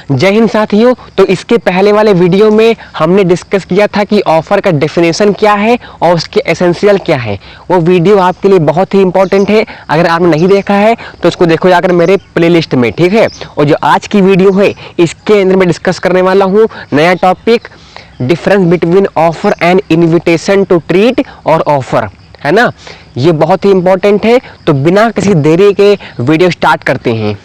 जय हिंद साथियों। तो इसके पहले वाले वीडियो में हमने डिस्कस किया था कि ऑफर का डेफिनेशन क्या है और उसके एसेंशियल क्या है। वो वीडियो आपके लिए बहुत ही इंपॉर्टेंट है। अगर आपने नहीं देखा है तो उसको देखो जाकर मेरे प्लेलिस्ट में, ठीक है। और जो आज की वीडियो है इसके अंदर मैं डिस्कस करने वाला हूँ नया topic, difference between offer and invitation to treat और ऑफर, है ना। ये बहुत ही इंपॉर्टेंट है। तो बिना किसी देरी के वीडियो स्टार्ट करते हैं।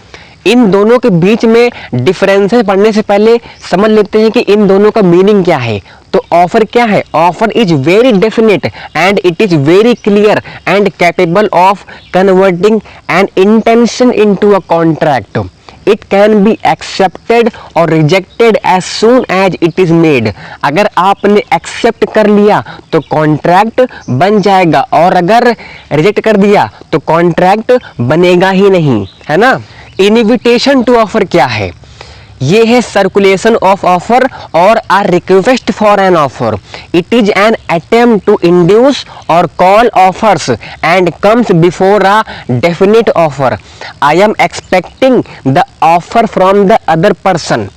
इन दोनों के बीच में डिफरेंसेस पढ़ने से पहले समझ लेते हैं कि इन दोनों का मीनिंग क्या है। तो ऑफर क्या है? Offer is very definite and it is very clear and capable of converting an intention into a contract. It can be accepted और rejected as soon as it is made. अगर आपने accept कर लिया तो contract बन जाएगा, और अगर रिजेक्ट कर दिया तो कॉन्ट्रैक्ट बनेगा ही नहीं, है ना। इनविटेशन टू ऑफर क्या है? ये है सर्कुलेशन ऑफ ऑफर और a request for an offer. It is an attempt to induce और call offers and comes before a definite offer. I am expecting the offer from the other person.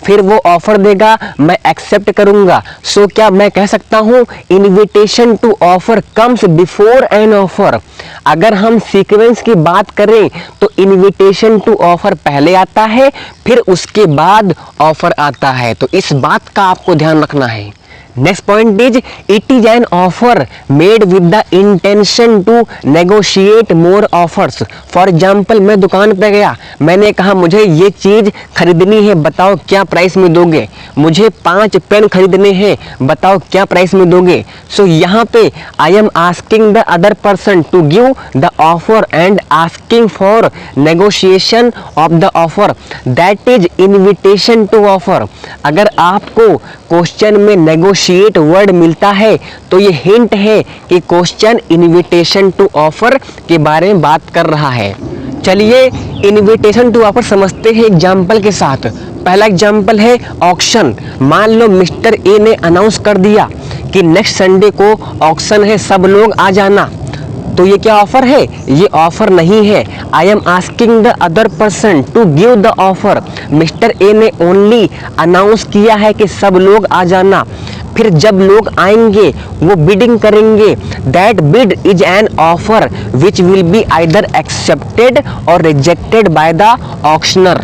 फिर वो offer देगा, मैं accept करूंगा। सो क्या मैं कह सकता हूं invitation to offer comes before an offer. अगर हम सीक्वेंस की बात करें तो इनविटेशन टू ऑफर पहले आता है, फिर उसके बाद ऑफर आता है। तो इस बात का आपको ध्यान रखना है। Next point is it is an offer made with the intention to negotiate more offers. For example, मैं दुकान पे गया, मैंने कहा मुझे ये चीज खरीदनी है, बताओ क्या प्राइस में दोगे। मुझे 5 पेन खरीदने हैं, बताओ क्या प्राइस में दोगे। सो यहाँ पे I am asking the other person to give the offer and asking for negotiation of the offer. That is invitation to offer. अगर आपको क्वेश्चन में नेगोशिएट वर्ड मिलता है तो ये हिंट है कि क्वेश्चन इनविटेशन टू ऑफर के बारे में बात कर रहा है। चलिए इनविटेशन टू ऑफर समझते हैं एग्जाम्पल के साथ। पहला एग्जाम्पल है ऑक्शन। मान लो मिस्टर ए ने अनाउंस कर दिया कि नेक्स्ट संडे को ऑक्शन है, सब लोग आ जाना। तो ये क्या ऑफर है? ये ऑफर नहीं है। I am asking the other person to give the offer. Mister A ने ओनली अनाउंस किया है कि सब लोग आ जाना। फिर जब लोग आएंगे वो बिडिंग करेंगे। That bid is an offer which will be either accepted और रिजेक्टेड बाय द ऑक्शनर।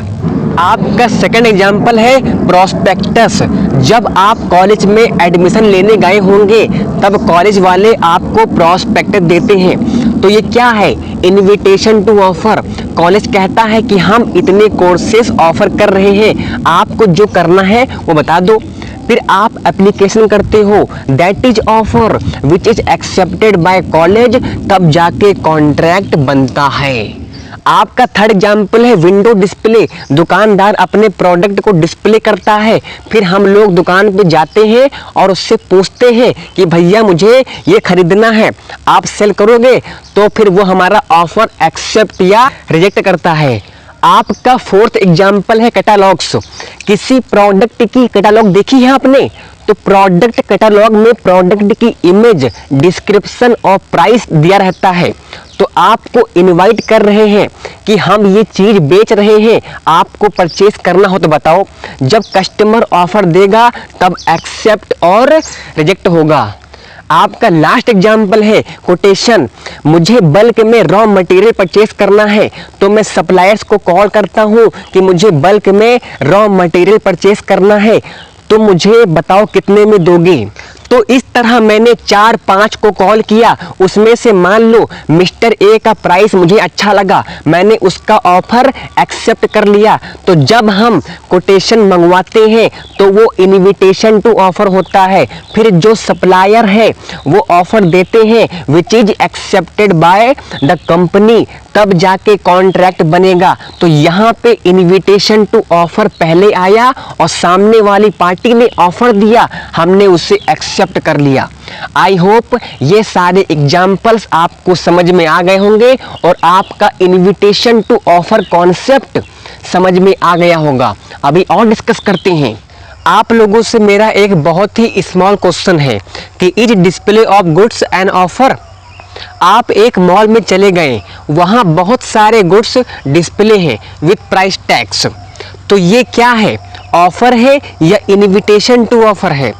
आपका सेकंड एग्जाम्पल है प्रोस्पेक्टस। जब आप कॉलेज में एडमिशन लेने गए होंगे तब कॉलेज वाले आपको प्रोस्पेक्टस देते हैं। तो ये क्या है? Invitation to offer. कॉलेज कहता है कि हम इतने कोर्सेज ऑफर कर रहे हैं, आपको जो करना है वो बता दो। फिर आप एप्लीकेशन करते हो। That is offer which is accepted by college. तब जाके कॉन्ट्रैक्ट बनता है। आपका थर्ड एग्जाम्पल है विंडो डिस्प्ले। दुकानदार अपने प्रोडक्ट को डिस्प्ले करता है, फिर हम लोग दुकान पे जाते हैं और उससे पूछते हैं कि भैया मुझे ये खरीदना है, आप सेल करोगे? तो फिर वो हमारा ऑफर एक्सेप्ट या रिजेक्ट करता है। आपका फोर्थ एग्जाम्पल है कैटालॉग्स। किसी प्रोडक्ट की कैटालॉग देखी है आपने? तो प्रोडक्ट कैटालॉग में प्रोडक्ट की इमेज, डिस्क्रिप्शन और प्राइस दिया रहता है। तो आपको इनवाइट कर रहे हैं कि हम ये चीज बेच रहे हैं, आपको परचेस करना हो तो बताओ। जब कस्टमर ऑफर देगा तब एक्सेप्ट और रिजेक्ट होगा। आपका लास्ट एग्जाम्पल है कोटेशन। मुझे बल्क में रॉ मटेरियल परचेस करना है, तो मैं सप्लायर्स को कॉल करता हूँ कि मुझे बल्क में रॉ मटेरियल परचेस करना है, तो मुझे बताओ कितने में दोगे। तो इस तरह मैंने 4-5 को कॉल किया, उसमें से मान लो मिस्टर ए का प्राइस मुझे अच्छा लगा, मैंने उसका ऑफर एक्सेप्ट कर लिया। तो जब हम कोटेशन मंगवाते हैं तो वो इनविटेशन टू ऑफर होता है। फिर जो सप्लायर है वो ऑफर देते हैं which is accepted by the company, तब जाके कॉन्ट्रैक्ट बनेगा। तो यहाँ पे इनविटेशन टू ऑफर पहले आया और सामने वाली पार्टी ने ऑफर दिया, हमने उसे एक्सेप्ट कर लिया। आई होप ये सारे एग्जाम्पल्स आपको समझ में आ गए होंगे और आपका इनविटेशन टू ऑफर कॉन्सेप्ट समझ में आ गया होगा। अभी और डिस्कस करते हैं। आप लोगों से मेरा एक बहुत ही स्मॉल क्वेश्चन है कि is display of goods an offer. आप एक मॉल में चले गए, वहाँ बहुत सारे गुड्स डिस्प्ले हैं विथ प्राइस टैग्स। तो ये क्या है, ऑफर है या इनविटेशन टू ऑफर है?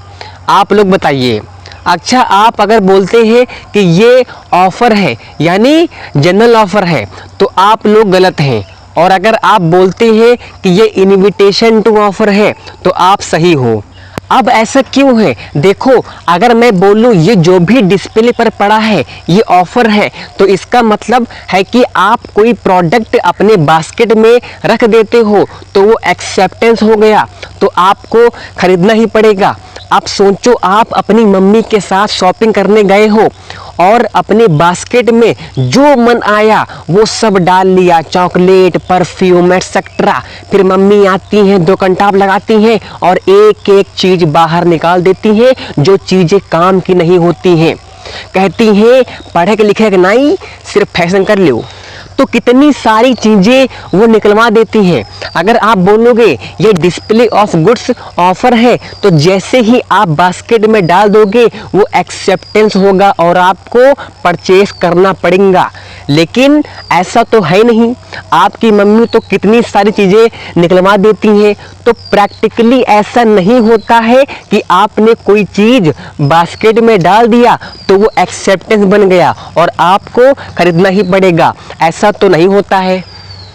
आप लोग बताइए। अच्छा, आप अगर बोलते हैं कि ये ऑफर है यानी जनरल ऑफर है तो आप लोग गलत हैं, और अगर आप बोलते हैं कि ये इनविटेशन टू ऑफर है तो आप सही हो। अब ऐसा क्यों है? देखो, अगर मैं बोलूँ ये जो भी डिस्प्ले पर पड़ा है ये ऑफर है, तो इसका मतलब है कि आप कोई प्रोडक्ट अपने बास्केट में रख देते हो तो वो एक्सेप्टेंस हो गया, तो आपको खरीदना ही पड़ेगा। आप सोचो, आप अपनी मम्मी के साथ शॉपिंग करने गए हो और अपने बास्केट में जो मन आया वो सब डाल लिया, चॉकलेट, परफ्यूम एक्सेट्रा। फिर मम्मी आती हैं, 2 कंटाप लगाती हैं और एक एक चीज़ बाहर निकाल देती हैं जो चीज़ें काम की नहीं होती हैं। कहती हैं पढ़े के लिखे के नहीं, सिर्फ फैशन कर लो। तो कितनी सारी चीज़ें वो निकलवा देती हैं। अगर आप बोलोगे ये डिस्प्ले ऑफ गुड्स ऑफर है, तो जैसे ही आप बास्केट में डाल दोगे वो एक्सेप्टेंस होगा और आपको परचेस करना पड़ेगा। लेकिन ऐसा तो है नहीं, आपकी मम्मी तो कितनी सारी चीज़ें निकलवा देती हैं। तो प्रैक्टिकली ऐसा नहीं होता है कि आपने कोई चीज़ बास्केट में डाल दिया तो वो एक्सेप्टेंस बन गया और आपको खरीदना ही पड़ेगा, ऐसा तो नहीं होता है।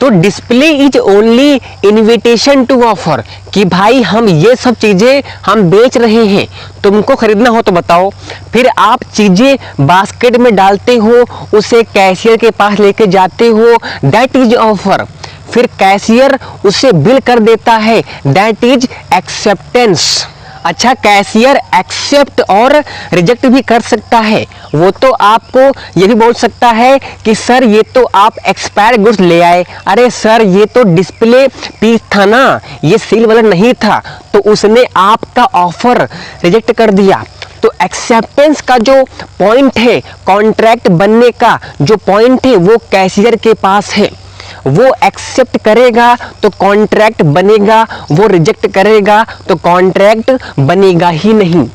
तो display is only invitation to offer, कि भाई हम ये सब चीज़ें हम बेच रहे हैं, तुमको खरीदना हो तो बताओ। फिर आप चीज़ें बास्केट में डालते हो, उसे कैशियर के पास लेके जाते हो, दैट इज ऑफर। फिर कैशियर उसे बिल कर देता है, दैट इज एक्सेप्टेंस। अच्छा, कैशियर एक्सेप्ट और रिजेक्ट भी कर सकता है। वो तो आपको ये भी बोल सकता है कि सर ये तो आप एक्सपायर गुड्स ले आए, अरे सर ये तो डिस्प्ले पीस था ना, ये सील वाला नहीं था, तो उसने आपका ऑफर रिजेक्ट कर दिया। तो एक्सेप्टेंस का जो पॉइंट है, कॉन्ट्रैक्ट बनने का जो पॉइंट है, वो कैशियर के पास है। वो एक्सेप्ट करेगा तो कॉन्ट्रैक्ट बनेगा, वो रिजेक्ट करेगा तो कॉन्ट्रैक्ट बनेगा ही नहीं।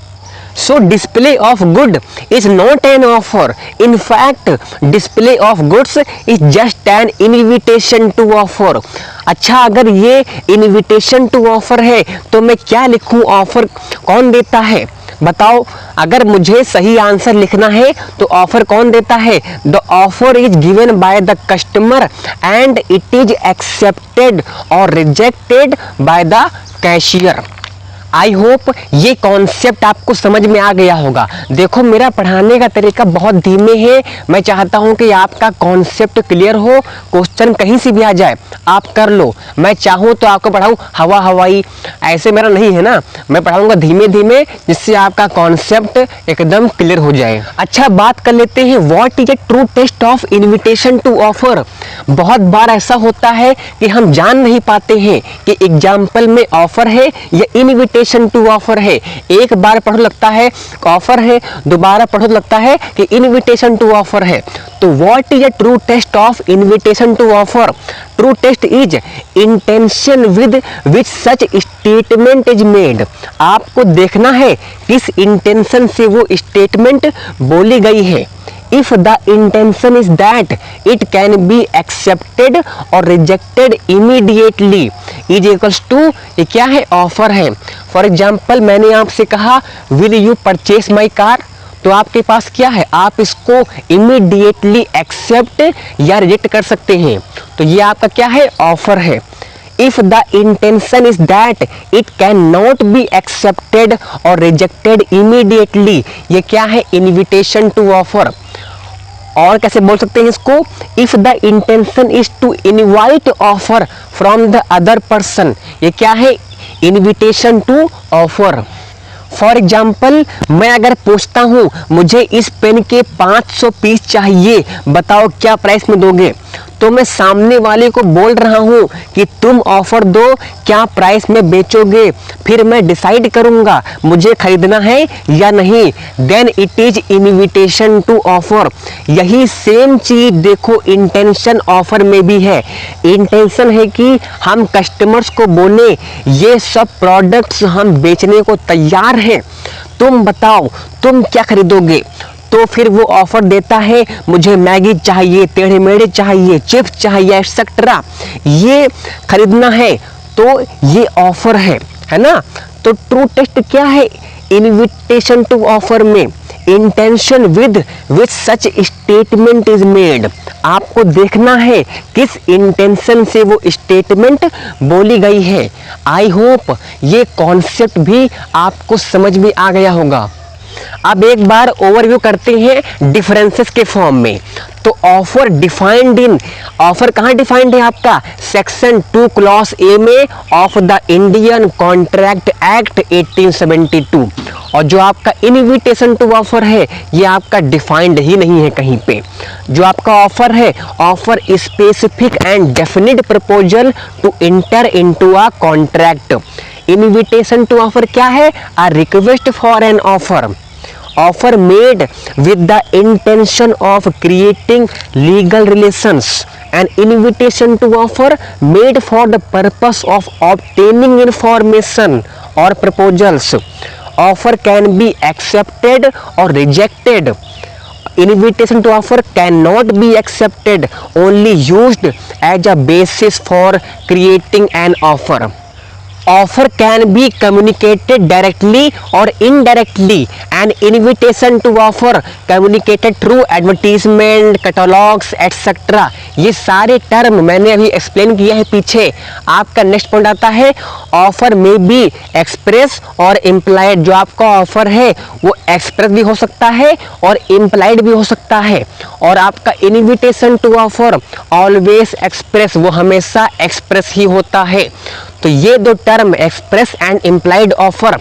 So display of good is not an offer. In fact, display of goods is just an invitation to offer. अच्छा, अगर ये invitation to offer है तो मैं क्या लिखूं? ऑफर कौन देता है बताओ? अगर मुझे सही आंसर लिखना है तो ऑफर कौन देता है? The offer is given by the customer and it is accepted और rejected by the cashier. I hope ये कॉन्सेप्ट आपको समझ में आ गया होगा। देखो, मेरा पढ़ाने का तरीका बहुत धीमे है, मैं चाहता हूँ कि आपका कॉन्सेप्ट क्लियर हो, क्वेश्चन कहीं से भी आ जाए आप कर लो। मैं चाहूँ तो आपको पढ़ाऊँ हवा हवाई, ऐसे मेरा नहीं है ना, मैं पढ़ाऊँगा धीमे धीमे जिससे आपका कॉन्सेप्ट एकदम क्लियर हो जाए। अच्छा, बात कर लेते हैं what is a true test of invitation to offer. बहुत बार ऐसा होता है कि हम जान नहीं पाते हैं कि एग्जाम्पल में ऑफर है या इन्विटेशन टू ऑफर है। एक बार पढ़ो लगता है ऑफर है, दोबारा पढ़ो लगता है कि इन्विटेशन टू ऑफर है। तो what is a true test of invitation to offer? True test is intention with which such statement is made. आपको देखना है किस इंटेंशन से वो स्टेटमेंट बोली गई है। If the intention is that it can be accepted or rejected immediately is equals to, ये क्या है? ऑफर है। फॉर एग्जाम्पल, मैंने आपसे कहा will you purchase my car, तो आपके पास क्या है? आप इसको इमीडिएटली एक्सेप्ट या रिजेक्ट कर सकते हैं, तो ये आपका क्या है? ऑफर है। If the intention is that it cannot be accepted or rejected immediately, ये क्या है? Invitation to offer। और कैसे बोल सकते हैं इसको? If the intention is to invite offer from the other person, ये क्या है? Invitation to offer। For example, मैं अगर पूछता हूँ मुझे इस पेन के 500 पीस चाहिए, बताओ क्या प्राइस में दोगे? तो मैं सामने वाले को बोल रहा हूँ कि तुम ऑफर दो, क्या प्राइस में बेचोगे, फिर मैं डिसाइड करूँगा मुझे खरीदना है या नहीं। Then it is invitation to offer. यही सेम चीज देखो इंटेंशन ऑफर में भी है। इंटेंशन है कि हम कस्टमर्स को बोले ये सब प्रोडक्ट्स हम बेचने को तैयार हैं, तुम बताओ तुम क्या खरीदोगे। तो फिर वो ऑफर देता है मुझे मैगी चाहिए, टेढ़े मेढ़े चाहिए, चिप्स चाहिए, एक्सेट्रा, ये खरीदना है। तो ये ऑफर है ना। तो ट्रू टेस्ट क्या है, इनविटेशन टू ऑफर में intention with which such statement is made. आपको देखना है किस इंटेंशन से वो स्टेटमेंट बोली गई है। आई होप ये कॉन्सेप्ट भी आपको समझ में आ गया होगा। अब एक बार ओवरव्यू करते हैं डिफरेंसेस के फॉर्म में। तो ऑफर डिफाइंड इन, ऑफर कहाँ डिफाइंड है आपका, सेक्शन 2 क्लॉज ए में of the Indian contract act 1872। और जो आपका इनविटेशन टू ऑफर है ये आपका डिफाइंड ही नहीं है कहीं पे। जो आपका ऑफर है, offer specific and definite proposal to enter into a contract. Invitation to offer क्या है, a request for an offer, offer made with the intention of creating legal relations, an invitation to offer made for the purpose of obtaining information or proposals. Offer can be accepted or rejected. Invitation to offer cannot be accepted, only used as a basis for creating an offer. Offer can be communicated directly or indirectly. An invitation to offer communicated through advertisement, catalogs, etc. ये सारे term मैंने अभी explain किया है पीछे। आपका next point आता है ऑफर में बी एक्सप्रेस और इम्प्लाइड। जो आपका ऑफर है वो एक्सप्रेस भी हो सकता है और इम्प्लाइड भी हो सकता है। और आपका invitation to offer always express, वो हमेशा एक्सप्रेस ही होता है। तो ये दो term express and implied offer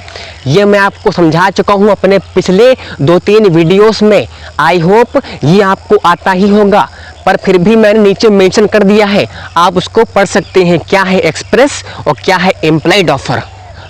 ये मैं आपको समझा चुका हूँ अपने पिछले 2-3 वीडियोस में। आई होप ये आपको आता ही होगा, पर फिर भी मैंने नीचे मेंशन कर दिया है, आप उसको पढ़ सकते हैं क्या है एक्सप्रेस और क्या है इम्प्लाइड ऑफर।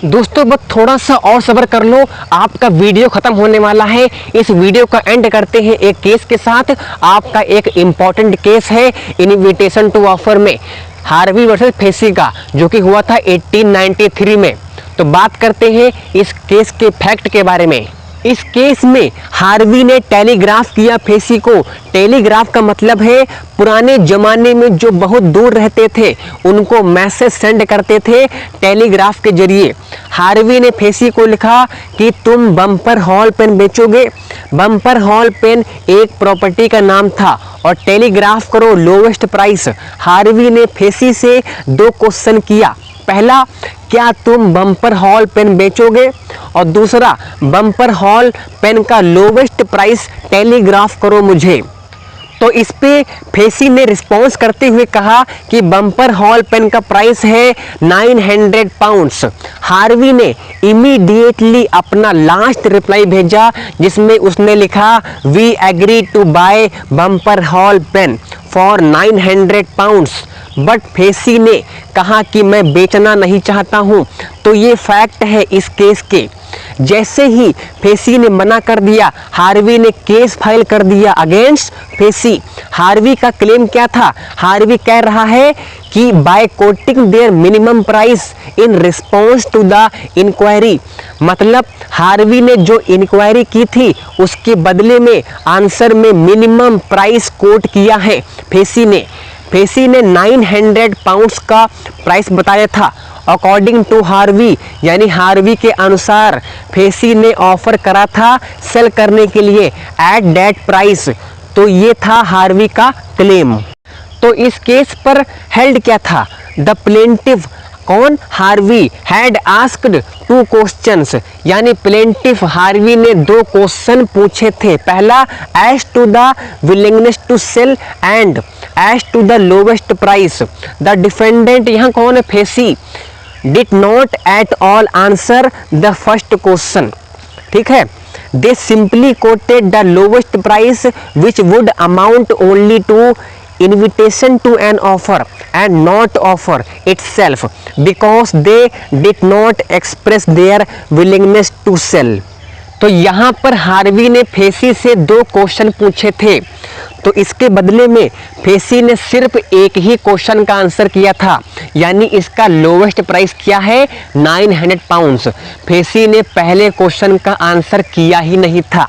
दोस्तों बस थोड़ा सा और सब्र कर लो, आपका वीडियो खत्म होने वाला है। इस वीडियो का एंड करते हैं एक केस के साथ। आपका एक इम्पॉर्टेंट केस है इनविटेशन टू ऑफर में, हार्वी वर्सेस फेसी का, जो कि हुआ था 1893 में। तो बात करते हैं इस केस के फैक्ट के बारे में। इस केस में हार्वी ने टेलीग्राफ किया फेसी को। टेलीग्राफ का मतलब है पुराने जमाने में जो बहुत दूर रहते थे उनको मैसेज सेंड करते थे टेलीग्राफ के जरिए। हार्वी ने फेसी को लिखा कि तुम बम्पर हॉल पेन बेचोगे। बम्पर हॉल पेन एक प्रॉपर्टी का नाम था और टेलीग्राफ करो लोवेस्ट प्राइस। हार्वी ने फेसी से 2 क्वेश्चन किया, पहला क्या तुम बम्पर हॉल पेन बेचोगे, और दूसरा बम्पर हॉल पेन का लोवेस्ट प्राइस टेलीग्राफ करो मुझे। तो इस पे फेसी ने रिस्पॉन्स करते हुए कहा कि बम्पर हॉल पेन का प्राइस है 900 पाउंड्स। हार्वी ने इमीडिएटली अपना लास्ट रिप्लाई भेजा जिसमें उसने लिखा we agree to buy Bumper Hall Pen for 900 pounds. But Facey ने कहा कि मैं बेचना नहीं चाहता हूं। तो ये फैक्ट है इस केस के। जैसे ही फेसी ने मना कर दिया, हार्वी ने केस फाइल कर दिया अगेंस्ट फेसी। हार्वी का क्लेम क्या था, हार्वी कह रहा है कि by quoting their minimum price in response to the enquiry, मतलब हार्वी ने जो इंक्वायरी की थी उसके बदले में आंसर में मिनिमम प्राइस कोट किया है फेसी ने। फेसी ने 900 पाउंड्स का प्राइस बताया था अकॉर्डिंग टू हार्वी, यानी हार्वी के अनुसार फेसी ने ऑफर करा था सेल करने के लिए एट दैट प्राइस। तो ये था हार्वी का क्लेम। तो इस केस पर हेल्ड क्या था, द प्लेंटिफ कौन, हार्वी हैड आस्क्ड 2 क्वेश्चंस, यानी प्लेंटिफ हार्वी ने 2 क्वेश्चन पूछे थे। पहला as to the willingness to sell and as to the lowest price. The defendant यहाँ कौन है, Facey, did not at all answer the first question. ठीक है, they simply quoted the lowest price which would amount only to invitation to an offer and not offer itself because they did not express their willingness to sell। तो यहाँ पर Harvey ने Facey से 2 question पूछे थे, तो इसके बदले में फेसी ने सिर्फ एक ही क्वेश्चन का आंसर किया था, यानी इसका लोवेस्ट प्राइस क्या है 900 पाउंड्स। फेसी ने पहले क्वेश्चन का आंसर किया ही नहीं था।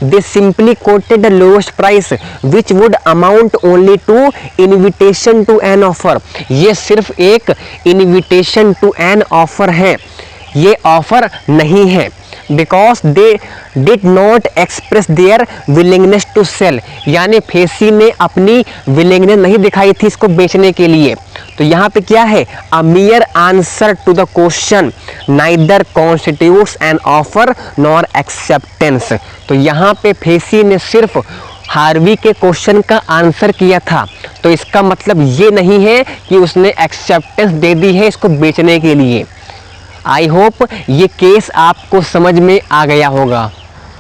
They simply quoted the lowest price which would amount only to invitation to an offer. ये सिर्फ एक इनविटेशन टू एन ऑफर है, ये ऑफर नहीं है। Because they did not express their willingness to sell, यानी फेसी ने अपनी विलिंगनेस नहीं दिखाई थी इसको बेचने के लिए। तो यहाँ पे क्या है, a mere answer to the question neither constitutes an offer nor acceptance. तो यहाँ पे फेसी ने सिर्फ हार्वी के क्वेश्चन का आंसर किया था, तो इसका मतलब ये नहीं है कि उसने एक्सेप्टेंस दे दी है इसको बेचने के लिए। आई होप ये केस आपको समझ में आ गया होगा।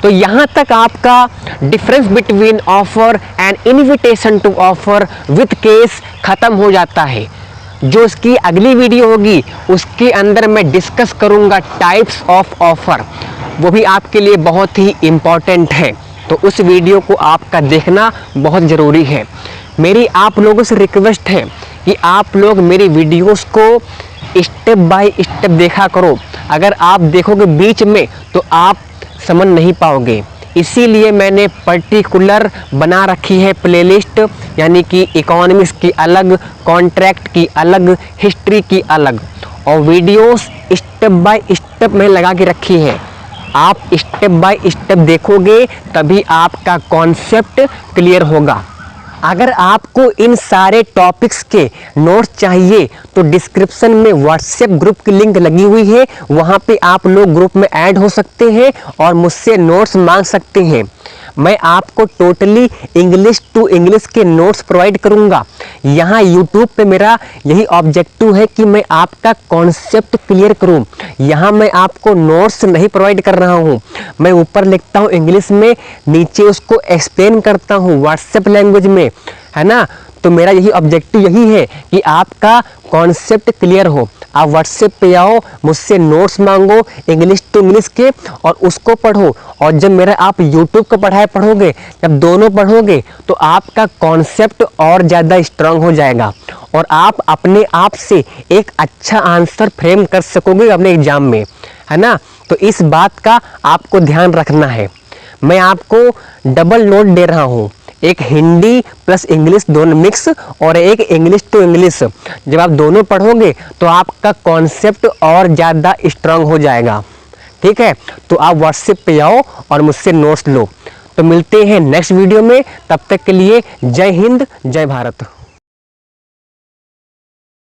तो यहाँ तक आपका difference between offer and invitation to offer with case ख़त्म हो जाता है। जो इसकी अगली वीडियो होगी उसके अंदर मैं डिस्कस करूँगा टाइप्स ऑफ ऑफ़र, वो भी आपके लिए बहुत ही इम्पॉर्टेंट है, तो उस वीडियो को आपका देखना बहुत ज़रूरी है। मेरी आप लोगों से रिक्वेस्ट है कि आप लोग मेरी वीडियोस को स्टेप बाय स्टेप देखा करो। अगर आप देखोगे बीच में तो आप समझ नहीं पाओगे, इसीलिए मैंने पर्टिकुलर बना रखी है प्लेलिस्ट, यानी कि इकोनॉमिक्स की अलग, कॉन्ट्रैक्ट की अलग, हिस्ट्री की अलग, और वीडियोस स्टेप बाय स्टेप में लगा के रखी है। आप स्टेप बाय स्टेप देखोगे तभी आपका कॉन्सेप्ट क्लियर होगा। अगर आपको इन सारे टॉपिक्स के नोट्स चाहिए तो डिस्क्रिप्शन में व्हाट्सएप ग्रुप की लिंक लगी हुई है, वहाँ पे आप लोग ग्रुप में ऐड हो सकते हैं और मुझसे नोट्स मांग सकते हैं। मैं आपको टोटली इंग्लिश टू इंग्लिश के नोट्स प्रोवाइड करूँगा। यहाँ यूट्यूब पे मेरा यही ऑब्जेक्टिव है कि मैं आपका कॉन्सेप्ट क्लियर करूँ। यहाँ मैं आपको नोट्स नहीं प्रोवाइड कर रहा हूँ, मैं ऊपर लिखता हूँ इंग्लिश में, नीचे उसको एक्सप्लेन करता हूँ व्हाट्सएप लैंग्वेज में, है ना। तो मेरा यही ऑब्जेक्टिव यही है कि आपका कॉन्सेप्ट क्लियर हो। आप व्हाट्सएप पे आओ, मुझसे नोट्स मांगो इंग्लिश टू इंग्लिश के और उसको पढ़ो, और जब मेरा आप यूट्यूब का पढ़ाई पढ़ोगे, जब दोनों पढ़ोगे तो आपका कॉन्सेप्ट और ज़्यादा स्ट्रांग हो जाएगा और आप अपने आप से एक अच्छा आंसर फ्रेम कर सकोगे अपने एग्जाम में, है ना। तो इस बात का आपको ध्यान रखना है। मैं आपको डबल नोट दे रहा हूँ, एक हिंदी प्लस इंग्लिश दोनों मिक्स और एक इंग्लिश टू इंग्लिश। जब आप दोनों पढ़ोगे तो आपका कॉन्सेप्ट और ज़्यादा स्ट्रांग हो जाएगा। ठीक है, तो आप व्हाट्सएप पे आओ और मुझसे नोट्स लो। तो मिलते हैं नेक्स्ट वीडियो में, तब तक के लिए जय हिंद, जय भारत।